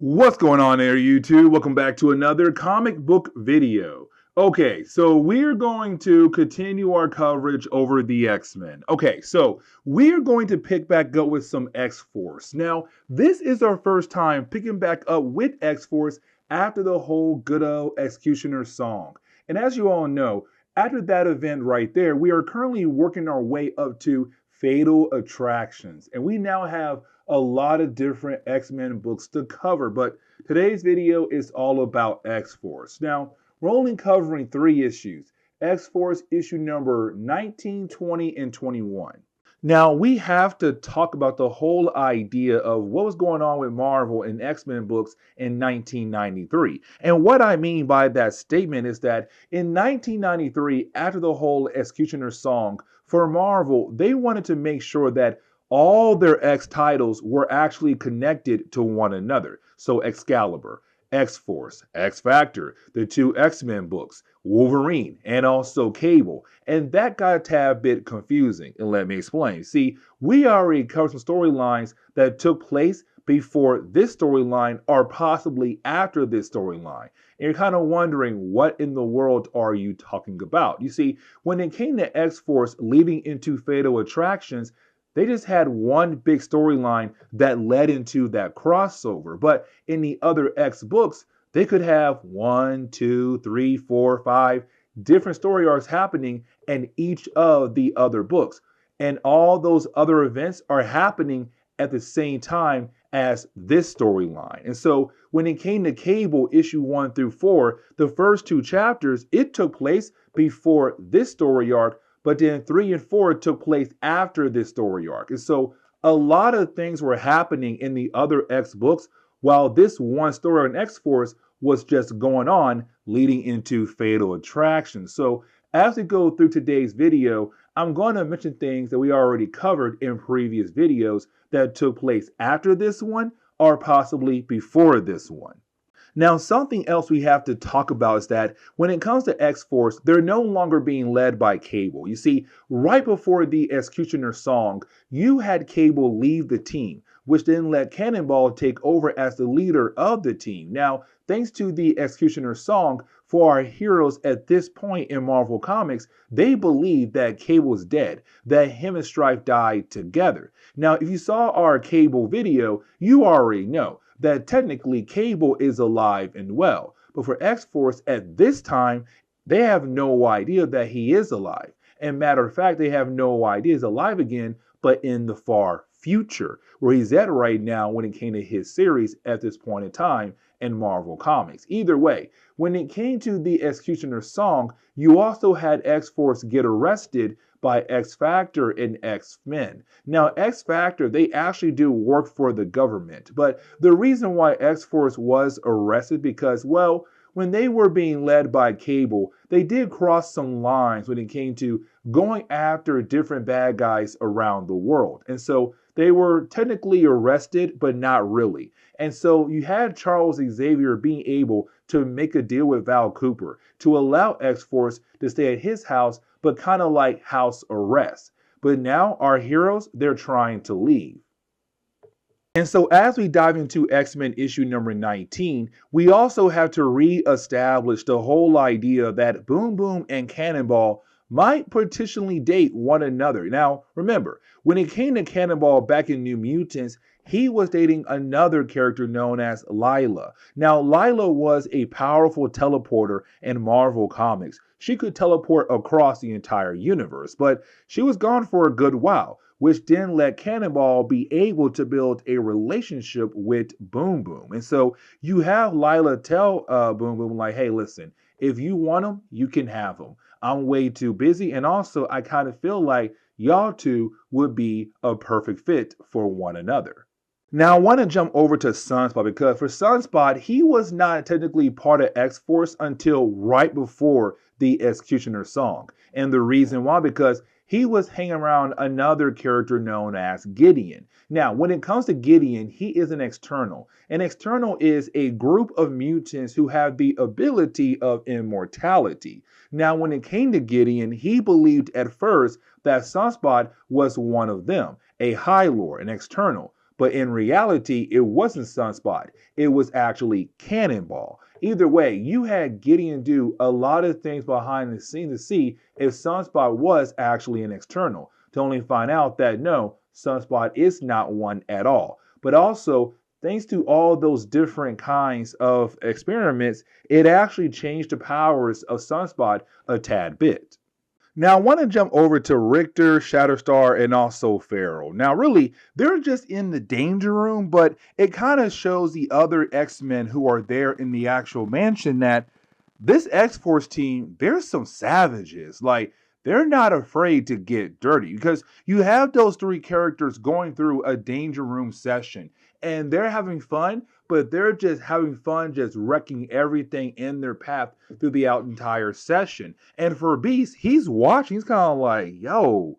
What's going on there, YouTube? Welcome back to another comic book video. Okay, so we're going to continue our coverage over the X-Men. Okay, so we're going to pick back up with some X-Force. Now, this is our first time picking back up with X-Force after the whole good old Executioner song. And as you all know, after that event right there, we are currently working our way up to Fatal Attractions. And we now have a lot of different X-Men books to cover, but today's video is all about X-Force. Now, we're only covering 3 issues. X-Force issue number 19, 20, and 21. Now, we have to talk about the whole idea of what was going on with Marvel and X-Men books in 1993. And what I mean by that statement is that in 1993, after the whole Executioner song, for Marvel, they wanted to make sure that all their X titles were actually connected to one another. So Excalibur, X-Force, X-Factor, the 2 X-Men books, Wolverine, and also Cable. And that got a tad bit confusing, and let me explain. See, we already covered some storylines that took place before this storyline or possibly after this storyline. And you're kind of wondering, what in the world are you talking about? You see, when it came to X-Force leading into Fatal Attractions, they just had one big storyline that led into that crossover. But in the other X books, they could have 1, 2, 3, 4, 5 different story arcs happening in each of the other books. And all those other events are happening at the same time as this storyline. And so when it came to Cable issue 1 through 4, the first 2 chapters, it took place before this story arc, but then 3 and 4 took place after this story arc. And so a lot of things were happening in the other X books while this one story on X-Force was just going on leading into Fatal Attraction. So as we go through today's video, I'm going to mention things that we already covered in previous videos that took place after this one or possibly before this one. Now, something else we have to talk about is that when it comes to X-Force, they're no longer being led by Cable. You see, right before the Executioner song, you had Cable leave the team, which then let Cannonball take over as the leader of the team. Now, thanks to the Executioner song, for our heroes at this point in Marvel Comics, they believe that Cable's dead, that him and Strife died together. Now, if you saw our Cable video, you already know that technically Cable is alive and well. But for X-Force at this time, they have no idea that he is alive. And matter of fact, they have no idea he's alive again, but in the far future, where he's at right now when it came to his series at this point in time in Marvel Comics. Either way, when it came to the Executioner song, you also had X-Force get arrested by X-Factor and X-Men. Now, X-Factor, they actually do work for the government, but the reason why X-Force was arrested because, well, when they were being led by Cable, they did cross some lines when it came to going after different bad guys around the world. And so they were technically arrested, but not really. And so you had Charles Xavier being able to make a deal with Val Cooper to allow X-Force to stay at his house, but kind of like house arrest. But now our heroes, they're trying to leave. And so as we dive into X-Men issue number 19, we also have to re-establish the whole idea that Boom Boom and Cannonball might potentially date one another. Now, remember, when it came to Cannonball back in New Mutants, he was dating another character known as Lila. Now, Lila was a powerful teleporter in Marvel Comics. She could teleport across the entire universe, but she was gone for a good while, which then let Cannonball be able to build a relationship with Boom Boom. And so you have Lila tell Boom Boom, like, hey, listen, if you want him, you can have him. I'm way too busy. And also, I kind of feel like y'all two would be a perfect fit for one another. Now, I want to jump over to Sunspot because for Sunspot, he was not technically part of X-Force until right before the Executioner song. And the reason why, because he was hanging around another character known as Gideon. Now, when it comes to Gideon, he is an external. An external is a group of mutants who have the ability of immortality. Now, when it came to Gideon, he believed at first that Sunspot was one of them, a High Lord, an external. but in reality, it wasn't Sunspot. It was actually Cannonball. Either way, you had Gideon do a lot of things behind the scenes to see if Sunspot was actually an external, to only find out that no, Sunspot is not one at all. But also, thanks to all those different kinds of experiments, it actually changed the powers of Sunspot a tad bit. Now, I want to jump over to Richter, Shatterstar, and also Feral. Now, really, they're just in the danger room, but it kind of shows the other X-Men who are there in the actual mansion that this X-Force team, they're some savages. Like, they're not afraid to get dirty because you have those three characters going through a danger room session and they're having fun, but they're just having fun, just wrecking everything in their path through the entire session. And for Beast, he's watching, he's kind of like, yo,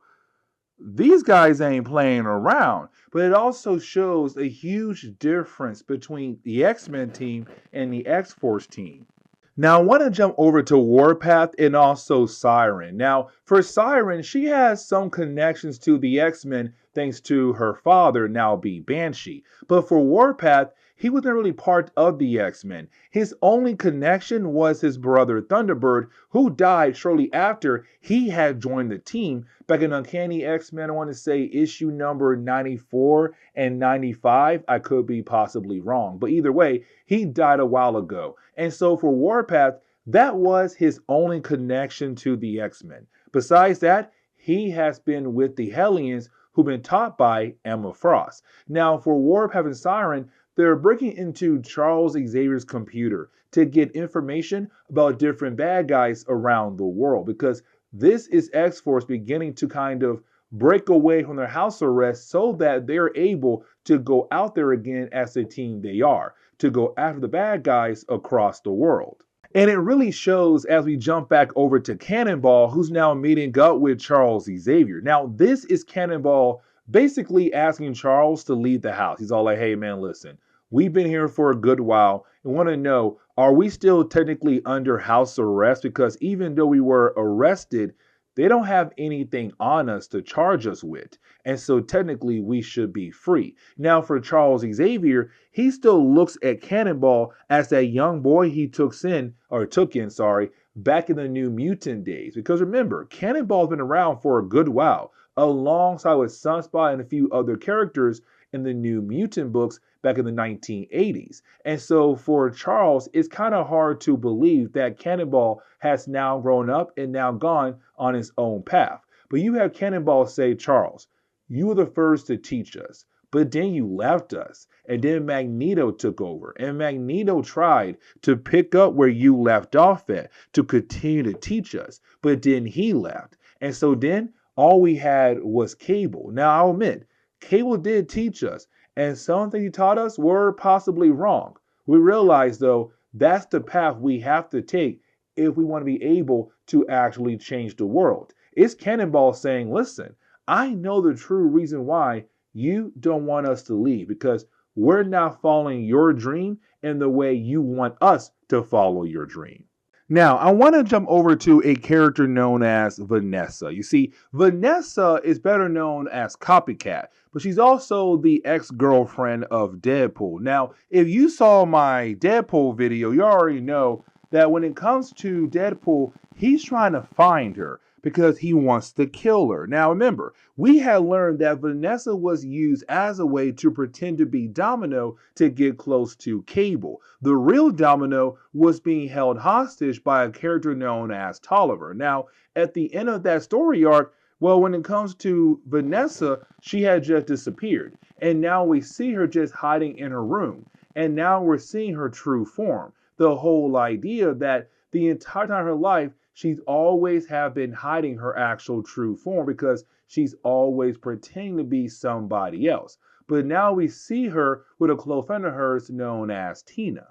these guys ain't playing around. But it also shows a huge difference between the X-Men team and the X-Force team. Now, I want to jump over to Warpath and also Siren. Now, for Siren, she has some connections to the X-Men thanks to her father, now be Banshee. But for Warpath, he wasn't really part of the X-Men. His only connection was his brother Thunderbird, who died shortly after he had joined the team back in Uncanny X-Men, I want to say issue number 94 and 95. I could be possibly wrong, but either way, he died a while ago. And so for Warpath, that was his only connection to the X-Men. Besides that, he has been with the Hellions, who've been taught by Emma Frost. Now, for Warpath and Siren, they're breaking into Charles Xavier's computer to get information about different bad guys around the world, because this is X-Force beginning to kind of break away from their house arrest so that they're able to go out there again as the team they are, to go after the bad guys across the world. And it really shows as we jump back over to Cannonball, who's now meeting up with Charles Xavier. Now, this is Cannonball basically asking Charles to leave the house. He's all like, hey, man, listen, we've been here for a good while and want to know, are we still technically under house arrest? Because even though we were arrested, they don't have anything on us to charge us with. And so technically we should be free. Now for Charles Xavier, he still looks at Cannonball as that young boy he took in, back in the New Mutant days. Because remember, Cannonball's been around for a good while, alongside with Sunspot and a few other characters in the New Mutant books back in the 1980s. And so for Charles, it's kind of hard to believe that Cannonball has now grown up and now gone on his own path. But you have Cannonball say, Charles, you were the first to teach us, but then you left us. And then Magneto took over. And Magneto tried to pick up where you left off at to continue to teach us. But then he left. And so then all we had was Cable. Now I'll admit, Cable did teach us. And some things he taught us were possibly wrong. We realize, though, that's the path we have to take if we want to be able to actually change the world. It's Cannonball saying, listen, I know the true reason why you don't want us to leave, because we're not following your dream in the way you want us to follow your dream. Now, I want to jump over to a character known as Vanessa. You see, Vanessa is better known as Copycat, but she's also the ex-girlfriend of Deadpool. Now, if you saw my Deadpool video, you already know that when it comes to Deadpool, he's trying to find her because he wants to kill her. Now remember, we had learned that Vanessa was used as a way to pretend to be Domino to get close to Cable. The real Domino was being held hostage by a character known as Tolliver. Now, at the end of that story arc, well, when it comes to Vanessa, she had just disappeared. And now we see her just hiding in her room. And now we're seeing her true form. The whole idea that the entire time of her life, she's always have been hiding her actual true form because she's always pretending to be somebody else. But now we see her with a close friend of hers known as Tina.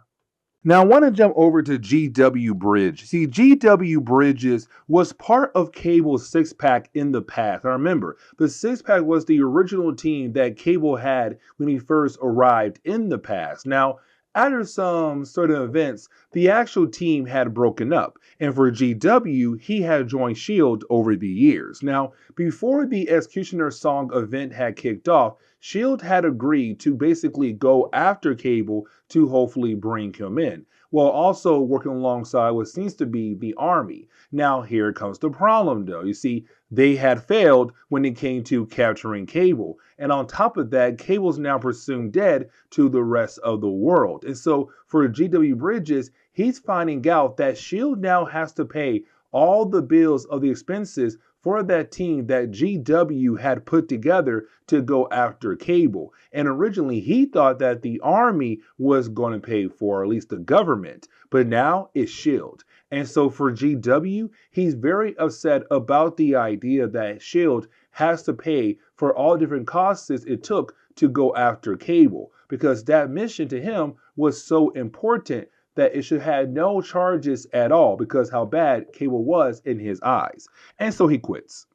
Now I want to jump over to G.W. Bridge. See, G.W. Bridges was part of Cable's six-pack in the past. Now remember, the six-pack was the original team that Cable had when he first arrived in the past. Now, after some certain events, the actual team had broken up, and for GW, he had joined S.H.I.E.L.D. over the years. Now, before the Executioner Song event had kicked off, SHIELD had agreed to basically go after Cable to hopefully bring him in, while also working alongside what seems to be the Army. Now, here comes the problem, though. You see, they had failed when it came to capturing Cable. And on top of that, Cable's now presumed dead to the rest of the world. And so for G.W. Bridges, he's finding out that SHIELD now has to pay all the bills of the expenses for that team that GW had put together to go after Cable. And originally he thought that the Army was going to pay for, or at least the government, but now it's SHIELD. And so for GW, he's very upset about the idea that SHIELD has to pay for all different costs it took to go after Cable, because that mission to him was so important that it should have no charges at all because how bad Cable was in his eyes. And so he quits.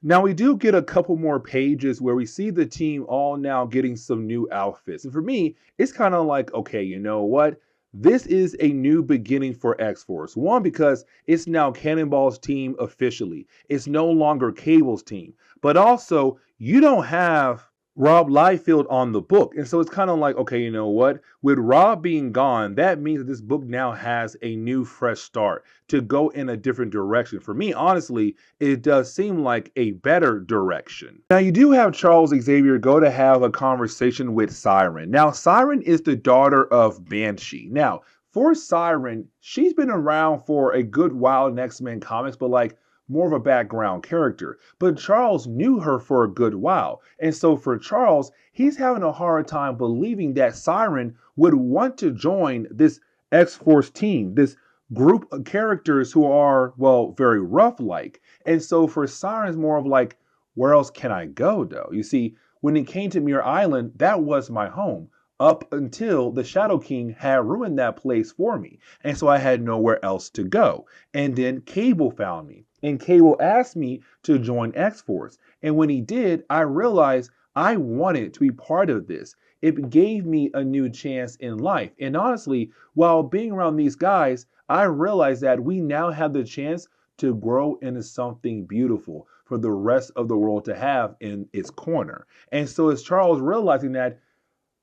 Now we do get a couple more pages where we see the team all now getting some new outfits. And for me, it's kind of like, okay, you know what? This is a new beginning for X-Force. One, because it's now Cannonball's team officially. It's no longer Cable's team. But also, you don't have Rob Liefeld on the book. And so it's kind of like, okay, you know what? With Rob being gone, that means that this book now has a new fresh start to go in a different direction. For me, honestly, it does seem like a better direction. Now, you do have Charles Xavier go to have a conversation with Siren. Now, Siren is the daughter of Banshee. Now, for Siren, she's been around for a good while in X-Men comics, but like more of a background character. But Charles knew her for a good while. And so for Charles, he's having a hard time believing that Siren would want to join this X-Force team, this group of characters who are, well, very rough-like. And so for Siren, it's more of like, where else can I go, though? You see, when it came to Muir Island, that was my home, up until the Shadow King had ruined that place for me. And so I had nowhere else to go. And then Cable found me. And Cable asked me to join X-Force. And when he did, I realized I wanted to be part of this. It gave me a new chance in life. And honestly, while being around these guys, I realized that we now have the chance to grow into something beautiful for the rest of the world to have in its corner. And so it's Charles realizing that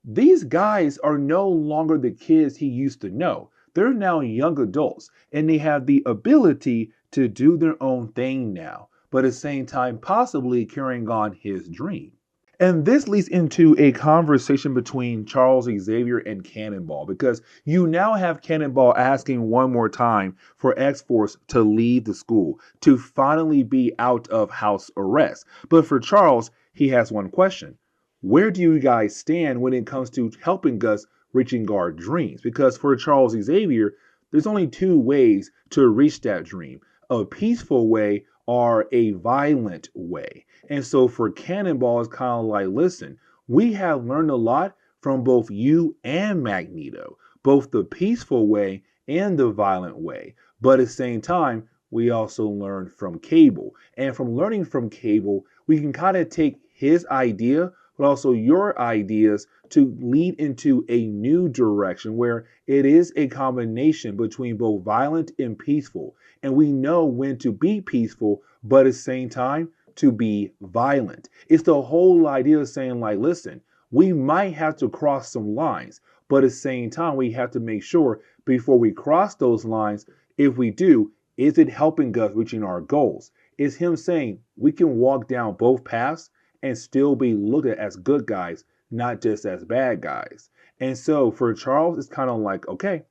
these guys are no longer the kids he used to know. They're now young adults, and they have the ability to do their own thing now, but at the same time possibly carrying on his dream. And this leads into a conversation between Charles Xavier and Cannonball, because you now have Cannonball asking one more time for X-Force to leave the school, to finally be out of house arrest. But for Charles, he has one question. Where do you guys stand when it comes to helping us reaching our dreams? Because for Charles Xavier, there's only two ways to reach that dream, a peaceful way or a violent way. And so for Cannonball, it's kind of like, listen, we have learned a lot from both you and Magneto, both the peaceful way and the violent way. But at the same time, we also learned from Cable. And from learning from Cable, we can kind of take his idea, but also your ideas to lead into a new direction where it is a combination between both violent and peaceful. And we know when to be peaceful, but at the same time, to be violent. It's the whole idea of saying, like, listen, we might have to cross some lines, but at the same time, we have to make sure before we cross those lines, if we do, is it helping us reaching our goals? Is him saying we can walk down both paths and still be looked at as good guys, not just as bad guys. And so for Charles, it's kind of like, okay,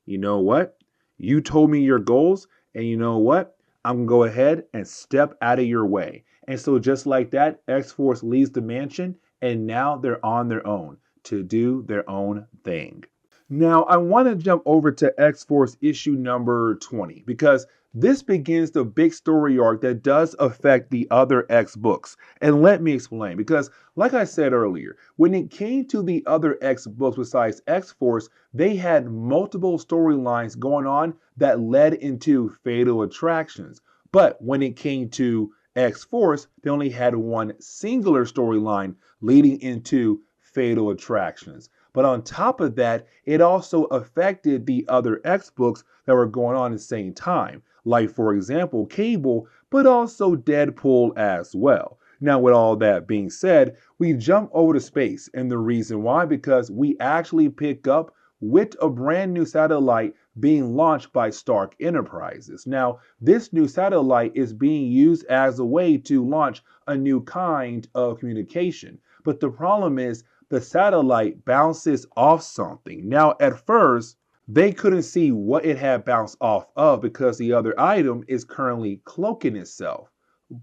you know what? You told me your goals, and you know what? I'm going to go ahead and step out of your way. And so just like that, X-Force leaves the mansion, and now they're on their own to do their own thing. Now, I want to jump over to X-Force issue number 20, because this begins the big story arc that does affect the other X books. And let me explain, because like I said earlier, when it came to the other X books besides X-Force, they had multiple storylines going on that led into Fatal Attractions. But when it came to X-Force, they only had one singular storyline leading into Fatal Attractions. But on top of that, it also affected the other X books that were going on at the same time. Like, for example, Cable, but also Deadpool as well. Now, with all that being said, we jump over to space. And the reason why, because we actually pick up with a brand new satellite being launched by Stark Enterprises. Now, this new satellite is being used as a way to launch a new kind of communication. But the problem is the satellite bounces off something. Now, at first, they couldn't see what it had bounced off of because the other item is currently cloaking itself.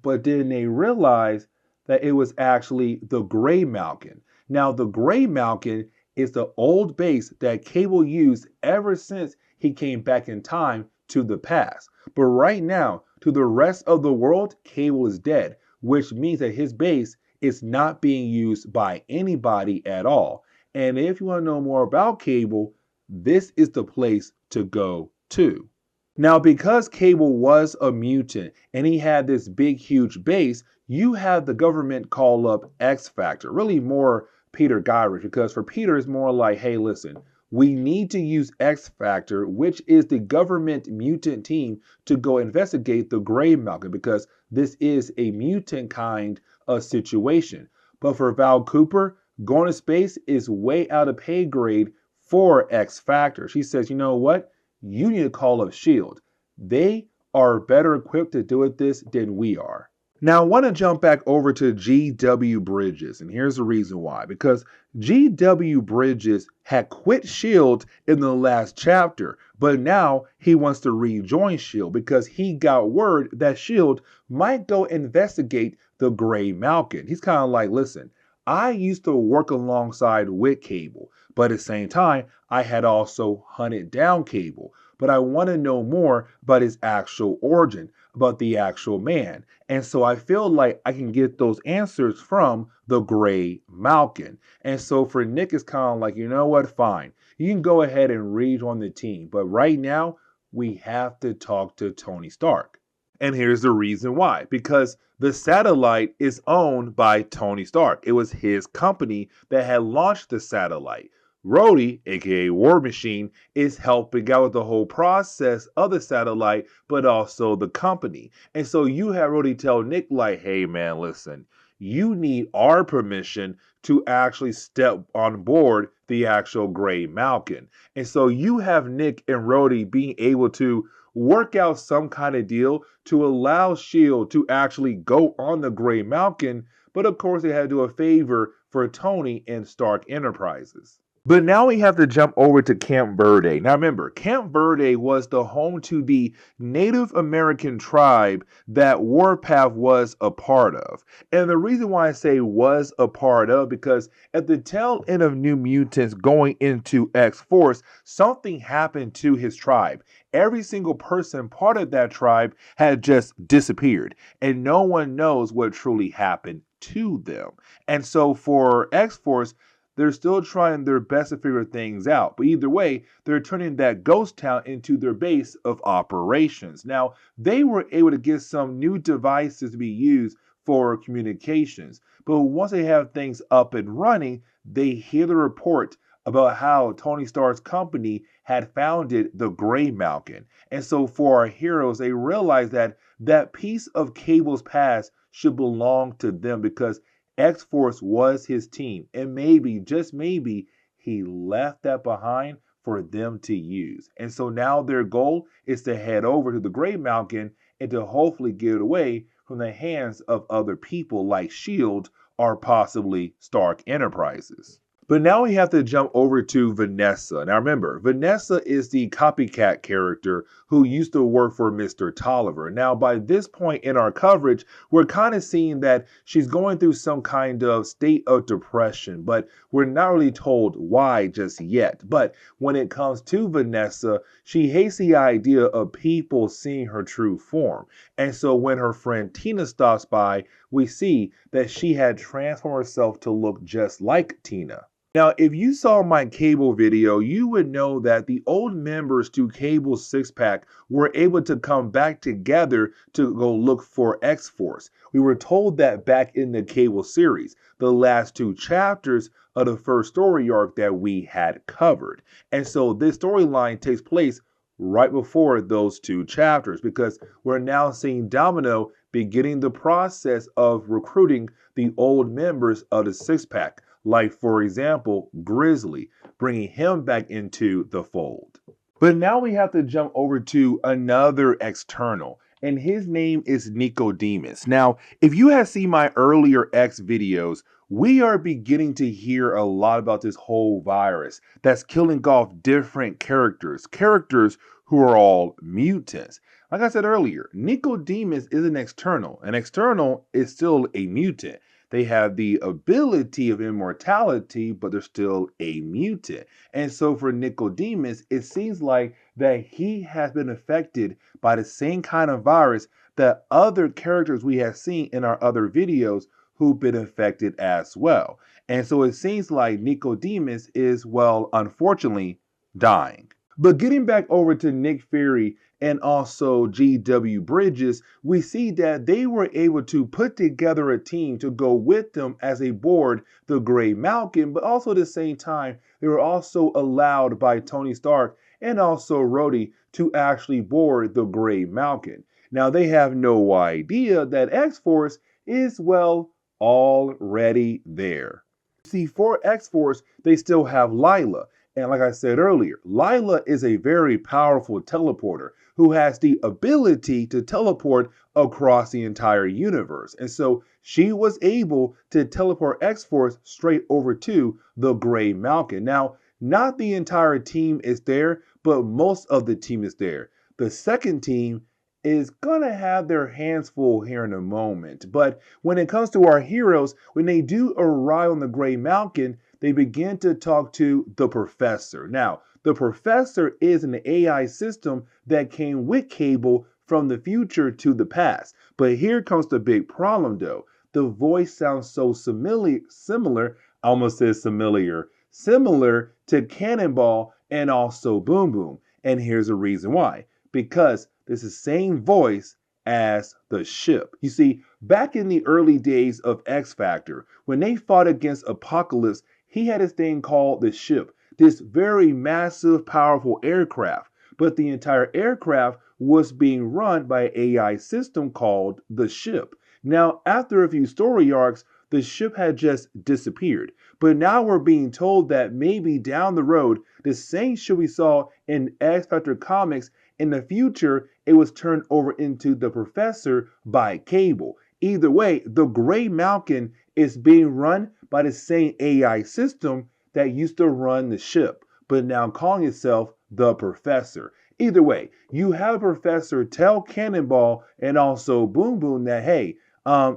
But then they realized that it was actually the Gray Malkin. Now, the Gray Malkin is the old base that Cable used ever since he came back in time to the past. But right now, to the rest of the world, Cable is dead, which means that his base is not being used by anybody at all. And if you want to know more about Cable, this is the place to go to. Now, because Cable was a mutant and he had this big, huge base, you have the government call up X Factor, really more Peter Gyrich, because for Peter, it's more like, hey, listen, we need to use X Factor, which is the government mutant team, to go investigate the Gray Malkin, because this is a mutant kind of situation. But for Val Cooper, going to space is way out of pay grade for X Factor. She says, you know what? You need to call up S.H.I.E.L.D. They are better equipped to deal with this than we are. Now, I want to jump back over to G.W. Bridges, and here's the reason why. Because G.W. Bridges had quit S.H.I.E.L.D. in the last chapter, but now he wants to rejoin S.H.I.E.L.D. because he got word that S.H.I.E.L.D. might go investigate the Gray Malkin. He's kind of like, listen, I used to work alongside with Cable, but at the same time, I had also hunted down Cable. But I want to know more about his actual origin, about the actual man. And so I feel like I can get those answers from the Gray Malkin. And so for Nick, it's kind of like, you know what, fine. You can go ahead and rejoin the team. But right now, we have to talk to Tony Stark. And here's the reason why. Because the satellite is owned by Tony Stark. It was his company that had launched the satellite. Rhodey, aka War Machine, is helping out with the whole process of the satellite, but also the company. And so you have Rhodey tell Nick, like, hey man, listen, you need our permission to actually step on board the actual Gray Malkin. And so you have Nick and Rhodey being able to work out some kind of deal to allow S.H.I.E.L.D. to actually go on the Gray Malkin, but of course they had to do a favor for Tony and Stark Enterprises. But now we have to jump over to Camp Verde. Now remember, Camp Verde was the home to the Native American tribe that Warpath was a part of. And the reason why I say was a part of, because at the tail end of New Mutants going into X-Force, something happened to his tribe. Every single person part of that tribe had just disappeared, and no one knows what truly happened to them. And so for X-Force, they're still trying their best to figure things out. But either way, they're turning that ghost town into their base of operations. Now, they were able to get some new devices to be used for communications. But once they have things up and running, they hear the report about how Tony Stark's company had founded the Gray Malkin. And so for our heroes, they realize that that piece of Cable's past should belong to them, because X-Force was his team, and maybe, just maybe, he left that behind for them to use. And so now their goal is to head over to the Gray Malkin and to hopefully get it away from the hands of other people like S.H.I.E.L.D. or possibly Stark Enterprises. But now we have to jump over to Vanessa. Now remember, Vanessa is the copycat character who used to work for Mr. Tolliver. Now by this point in our coverage, we're kind of seeing that she's going through some kind of state of depression, but we're not really told why just yet. But when it comes to Vanessa, she hates the idea of people seeing her true form. And so when her friend Tina stops by, we see that she had transformed herself to look just like Tina. Now, if you saw my Cable video, you would know that the old members to Cable's six-pack were able to come back together to go look for X-Force. We were told that back in the Cable series, the last two chapters of the first story arc that we had covered. And so this storyline takes place right before those two chapters, because we're now seeing Domino beginning the process of recruiting the old members of the Six Pack, like, for example, Grizzly, bringing him back into the fold. But now we have to jump over to another external, and his name is Nicodemus. Now, if you have seen my earlier X videos, we are beginning to hear a lot about this whole virus that's killing off different characters who are all mutants. Like I said earlier, Nicodemus is an external. An external is still a mutant. They have the ability of immortality, but they're still a mutant. And so for Nicodemus, it seems like that he has been affected by the same kind of virus that other characters we have seen in our other videos who've been affected as well. And so it seems like Nicodemus is, well, unfortunately, dying. But getting back over to Nick Fury and also G.W. Bridges, we see that they were able to put together a team to go with them as they board the Gray Malkin, but also at the same time, they were also allowed by Tony Stark and also Rhodey to actually board the Gray Malkin. Now, they have no idea that X-Force is, well, already there. See, for X-Force, they still have Lylla. And like I said earlier, Lylla is a very powerful teleporter who has the ability to teleport across the entire universe. And so she was able to teleport X-Force straight over to the Gray Malkin. Now, not the entire team is there, but most of the team is there. The second team is gonna have their hands full here in a moment. But when it comes to our heroes, when they do arrive on the Gray Malkin, they begin to talk to the Professor. Now, the Professor is an AI system that came with Cable from the future to the past. But here comes the big problem though. The voice sounds so similar, I almost said similar to Cannonball and also Boom Boom. And here's the reason why. Because it's the same voice as the ship. You see, back in the early days of X Factor, when they fought against Apocalypse, he had this thing called the ship, this very massive, powerful aircraft. But the entire aircraft was being run by an AI system called the ship. Now, after a few story arcs, the ship had just disappeared. But now we're being told that maybe down the road, the same ship we saw in X Factor comics, in the future, it was turned over into the Professor by Cable. Either way, the Gray Malkin is being run by the same AI system that used to run the ship, but now calling itself the Professor. Either way, you have a Professor tell Cannonball and also Boom Boom that, hey,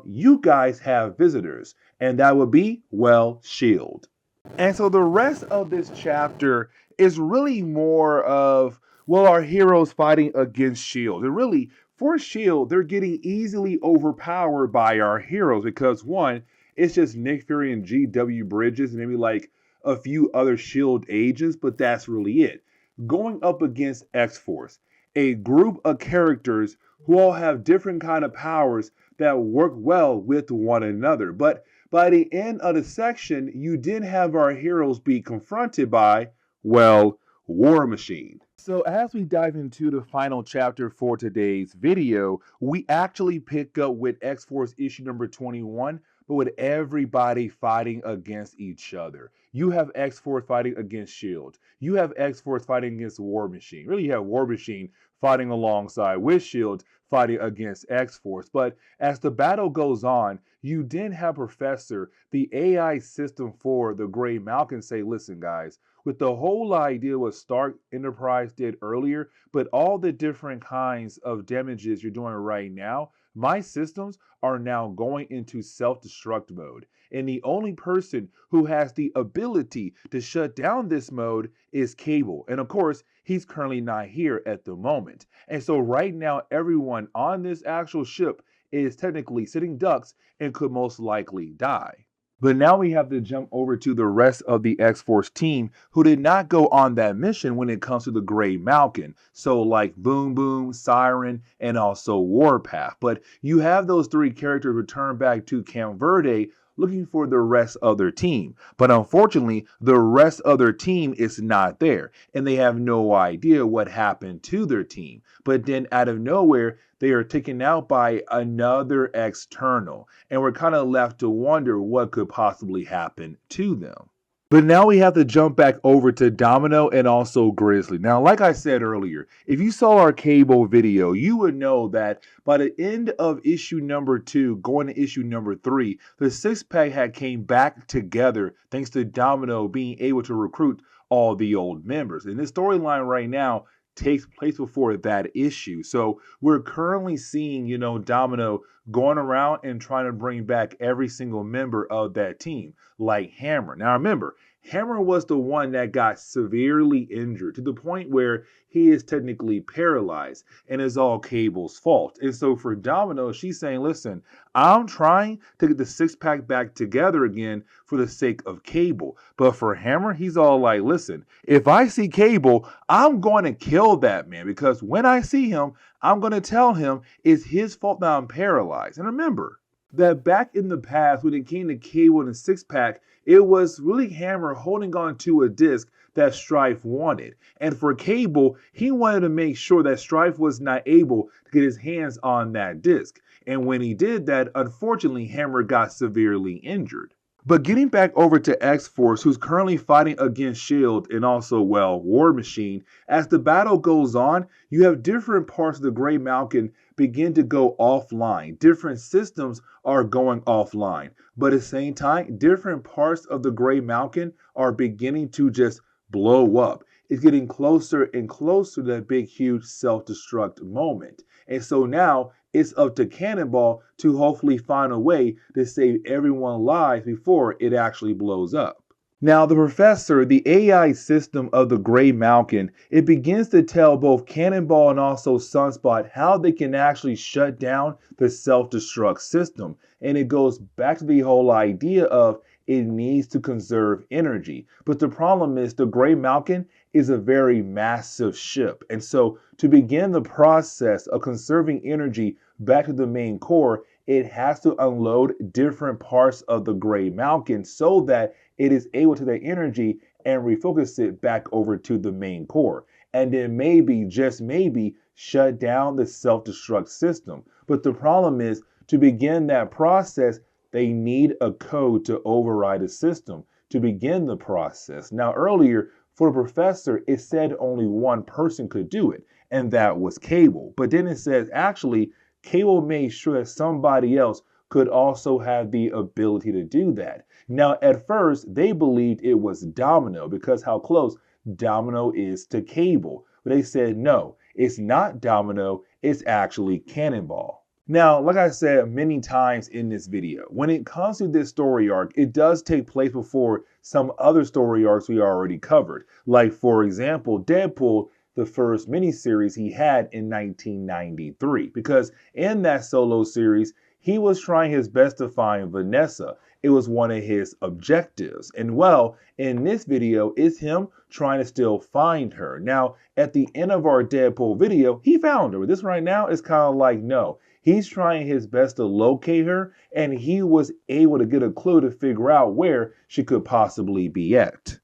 you guys have visitors, and that would be, well, S.H.I.E.L.D. And so the rest of this chapter is really more of, well, our heroes fighting against S.H.I.E.L.D. And really, for S.H.I.E.L.D., they're getting easily overpowered by our heroes because, one, it's just Nick Fury and G.W. Bridges and maybe like a few other S.H.I.E.L.D. agents, but that's really it. Going up against X-Force, a group of characters who all have different kind of powers that work well with one another. But by the end of the section, you did have our heroes be confronted by, well, War Machine. So as we dive into the final chapter for today's video, we actually pick up with X-Force issue number 21, but with everybody fighting against each other. You have X-Force fighting against S.H.I.E.L.D. You have X-Force fighting against War Machine. Really, you have War Machine fighting alongside with S.H.I.E.L.D. fighting against X-Force. But as the battle goes on, you then have Professor, the AI system for the Gray Malkin, say, listen, guys, with the whole idea what Stark Enterprise did earlier, but all the different kinds of damages you're doing right now, my systems are now going into self-destruct mode. And the only person who has the ability to shut down this mode is Cable. And of course, he's currently not here at the moment. And so right now, everyone on this actual ship is technically sitting ducks and could most likely die. But now we have to jump over to the rest of the X-Force team who did not go on that mission when it comes to the Gray Malkin. So like Boom Boom, Siren, and also Warpath. But you have those three characters return back to Camp Verde, looking for the rest of their team. But unfortunately, the rest of their team is not there, and they have no idea what happened to their team. But then out of nowhere, they are taken out by another external, and we're kind of left to wonder what could possibly happen to them. But now we have to jump back over to Domino and also Grizzly. Now, like I said earlier, if you saw our Cable video, you would know that by the end of issue number 2, going to issue number 3, the six-pack had came back together thanks to Domino being able to recruit all the old members. And this storyline right now takes place before that issue. So we're currently seeing, Domino going around and trying to bring back every single member of that team, like Hammer. Now remember, Hammer was the one that got severely injured to the point where he is technically paralyzed, and it's all Cable's fault. And so for Domino, she's saying, listen, I'm trying to get the six-pack back together again for the sake of Cable. But for Hammer, he's all like, listen, if I see Cable, I'm going to kill that man, because when I see him, I'm going to tell him it's his fault that I'm paralyzed. And remember that back in the past, when it came to Cable and the six-pack, it was really Hammer holding on to a disc that Strife wanted. And for Cable, he wanted to make sure that Strife was not able to get his hands on that disc. And when he did that, unfortunately, Hammer got severely injured. But getting back over to X-Force, who's currently fighting against S.H.I.E.L.D. and also, War Machine, as the battle goes on, you have different parts of the Gray Malkin begin to go offline. Different systems are going offline. But at the same time, different parts of the Gray Malkin are beginning to just blow up. It's getting closer and closer to that big, huge self-destruct moment. And so now it's up to Cannonball to hopefully find a way to save everyone's lives before it actually blows up. Now, the Professor, the AI system of the Gray Malkin, it begins to tell both Cannonball and also Sunspot how they can actually shut down the self-destruct system. And it goes back to the whole idea of it needs to conserve energy. But the problem is the Gray Malkin is a very massive ship. And so to begin the process of conserving energy back to the main core, it has to unload different parts of the Gray Malkin so that it is able to take energy and refocus it back over to the main core. And then maybe, just maybe, shut down the self-destruct system. But the problem is, to begin that process, they need a code to override the system to begin the process. Now, earlier, for the Professor, it said only one person could do it, and that was Cable. But then it says, actually, Cable made sure that somebody else could also have the ability to do that. Now, at first, they believed it was Domino because how close Domino is to Cable. But they said, no, it's not Domino, it's actually Cannonball. Now, like I said many times in this video, when it comes to this story arc, it does take place before some other story arcs we already covered. Like, for example, Deadpool, the first miniseries he had in 1993. Because in that solo series, he was trying his best to find Vanessa. It was one of his objectives. And well, in this video, it's him trying to still find her. Now, at the end of our Deadpool video, he found her. This right now is kind of like, no. He's trying his best to locate her, and he was able to get a clue to figure out where she could possibly be at.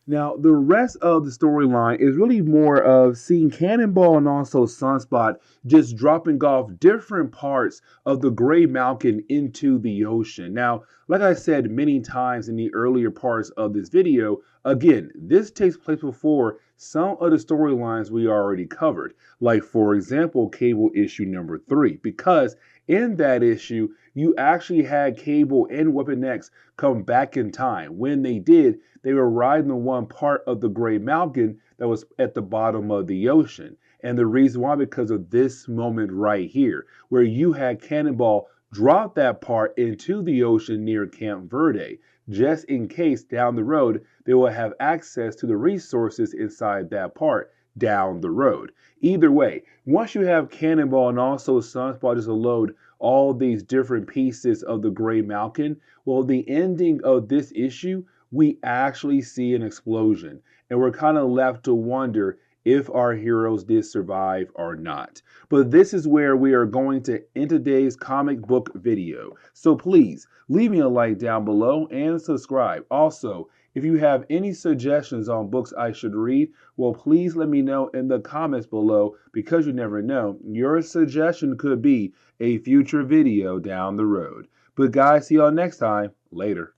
Now, the rest of the storyline is really more of seeing Cannonball and also Sunspot just dropping off different parts of the Gray Malkin into the ocean. Now, like I said many times in the earlier parts of this video, again, this takes place before some of the storylines we already covered. Like, for example, Cable issue number 3, because in that issue, you actually had Cable and Weapon X come back in time. When they did, they were riding the one part of the Gray Malkin that was at the bottom of the ocean. And the reason why, because of this moment right here, where you had Cannonball drop that part into the ocean near Camp Verde, just in case down the road they will have access to the resources inside that part down the road. Either way, once you have Cannonball and also Sunspot just load all these different pieces of the Gray Malkin, well, the ending of this issue, we actually see an explosion. And we're kind of left to wonder, if our heroes did survive or not. But this is where we are going to end today's comic book video. So please leave me a like down below and subscribe. Also, if you have any suggestions on books I should read, well, please let me know in the comments below, because you never know, your suggestion could be a future video down the road. But guys, see y'all next time. Later.